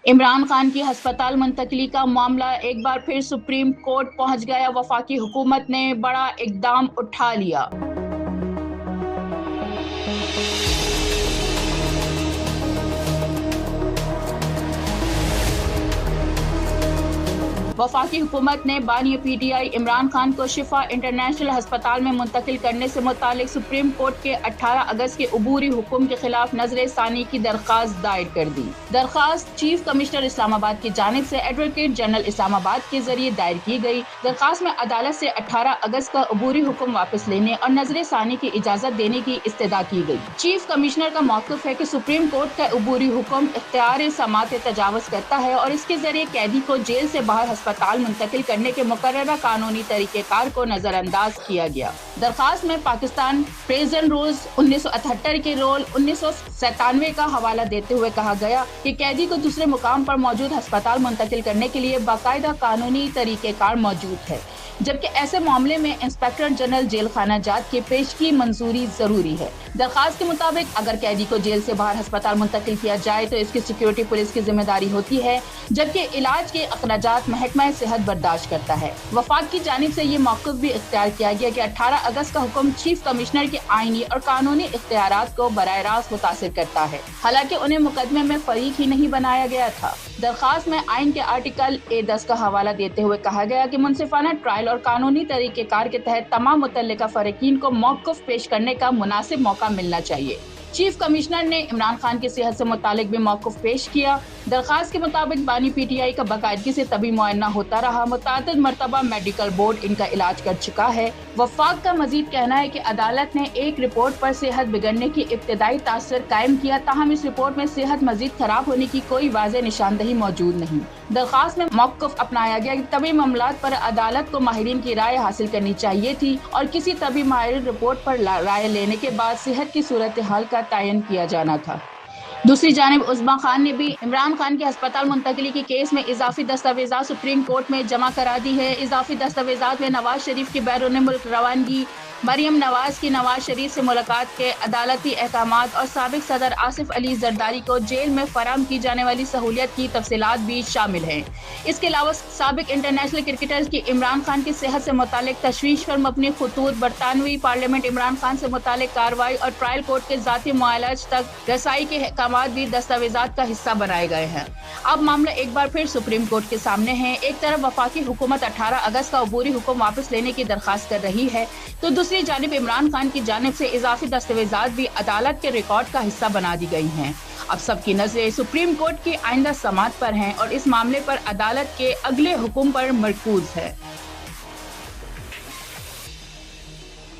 इमरान खान की हस्पताल मुंतकली का मामला एक बार फिर सुप्रीम कोर्ट पहुंच गया। वफाकी हुकूमत ने बड़ा इकदाम उठा लिया। वफाकी हुकूमत ने बानी PTI इमरान खान को शिफा इंटरनेशनल हस्पताल में मुंतकिल करने से मुतालिक सुप्रीम कोर्ट के 18 अगस्त के अबूरी हुक्म के खिलाफ नजर सानी की दरख्वास्त दायर कर दी। दरख्वास्त चीफ कमिश्नर इस्लामाबाद की जानिब से एडवोकेट जनरल इस्लामाबाद के जरिए दायर की गई। दरख्वास्त में अदालत से 18 अगस्त का अबूरी हुक्म वापस लेने और नजर सानी की इजाजत देने की इस्तदा की गई। चीफ कमिश्नर का मौक़िफ़ है कि सुप्रीम कोर्ट का अबूरी हुक्म इख्तियार समात तजावुज़ करता है और इसके जरिए कैदी को जेल से बाहर हस्पताल मुंतकिल करने के मुकर्ररा कानूनी तरीक़ेकार को नजरअंदाज किया गया। दरख्वास्त में पाकिस्तान प्रिजन रूल्स 1978 के रोल 1997 का हवाला देते हुए कहा गया कि कैदी को दूसरे मुकाम पर मौजूद हस्पताल मुंतकिल करने के लिए बाकायदा कानूनी तरीक़ेकार मौजूद है, जबकि ऐसे मामले में इंस्पेक्टर जनरल जेल खाना जात की पेशगी मंजूरी जरूरी है। दरख्वास्त के मुताबिक अगर कैदी को जेल से बाहर हस्पताल मुंतकिल किया जाए तो इसकी सिक्योरिटी पुलिस की जिम्मेदारी होती है, जबकि इलाज के अखराजात महकमा सेहत बर्दाश्त करता है। वफाक की जानिब से ये मौक़िफ़ भी इख्तियार किया गया कि 18 अगस्त का हुक्म चीफ कमिश्नर के आईनी और कानूनी इख्तियारात को बराह रास्त मुतासिर करता है, हालांकि उन्हें मुकदमे में फरीक ही नहीं बनाया गया था। दरख्वास्त में आइन के आर्टिकल A10 का हवाला देते हुए कहा गया कि मुनसिफाना ट्रायल और कानूनी तरीक़ेकार के तहत तमाम मुतल्लिका फ़रीक़ीन को मौक़िफ़ पेश करने का मुनासिब मौका मिलना चाहिए। चीफ कमिश्नर ने इमरान खान की सेहत से मुतालिक भी मौक़िफ़ पेश किया। दरख्वास्त के मुताबिक बानी PTI का बाकायदगी से तभी मुआयना होता रहा। मुतअद्दिद मरतबा मेडिकल बोर्ड इनका इलाज कर चुका है। वफाक का मजीद कहना है कि अदालत ने एक रिपोर्ट पर सेहत बिगड़ने की इब्तदाई तासर कायम किया, ताहम इस रिपोर्ट में सेहत मजीद खराब होने की कोई वाज़ेह निशानदही मौजूद नहीं। दरख्वास्त में मौक़िफ़ अपनाया गया कि तबी मामलात पर अदालत को माहिरीन की राय हासिल करनी चाहिए थी और किसी तबी माहिर रिपोर्ट पर राय लेने के बाद सेहत की सूरत हाल का तयन किया जाना था। दूसरी जानिब उस्मा खान ने भी इमरान खान के हस्पताल मुंतकिली के केस में इजाफी दस्तावेज़ात सुप्रीम कोर्ट में जमा करा दी है। इजाफी दस्तावेज़ात में नवाज शरीफ की बैरून मुल्क रवानगी, मरियम नवाज की नवाज शरीफ से मुलाकात के अदालती अहकामात और साबिक सदर आसिफ अली जरदारी को जेल में फराहम की जाने वाली सहूलियत की तफसीलात भी शामिल हैं। इसके अलावा साबिक इंटरनेशनल क्रिकेटर की इमरान खान की सेहत से मुतालिक तशवीश पर मबनी खतूत, बरतानवी पार्लियामेंट इमरान खान से मुतालिक कार्रवाई और ट्रायल कोर्ट के ज़ाती मुआलज तक रसाई के अहकामात भी दस्तावेज़ात का हिस्सा बनाए गए हैं। अब मामला एक बार फिर सुप्रीम कोर्ट के सामने है। एक तरफ वफाकी हुकूमत 18 अगस्त का अबूरी हुक्म वापस लेने की दरख्वास्त कर रही है, तो दूसरी जानिब इमरान खान की जानिब से इजाफी दस्तावेज़ात भी अदालत के रिकॉर्ड का हिस्सा बना दी गई हैं। अब सबकी नजरें सुप्रीम कोर्ट की आइंदा समाअत पर हैं और इस मामले पर अदालत के अगले हुक्म पर मरकूज है।